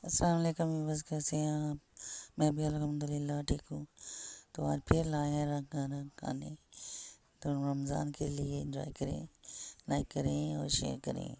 السلام علیکم بس کیسے ہیں آپ؟ میں بھی الحمدللہ ٹھیک ہوں۔ تو آج پھر لائے ہیں رنگ کھانے، تو رمضان کے لیے انجوائے کریں، لائک کریں اور شیئر کریں۔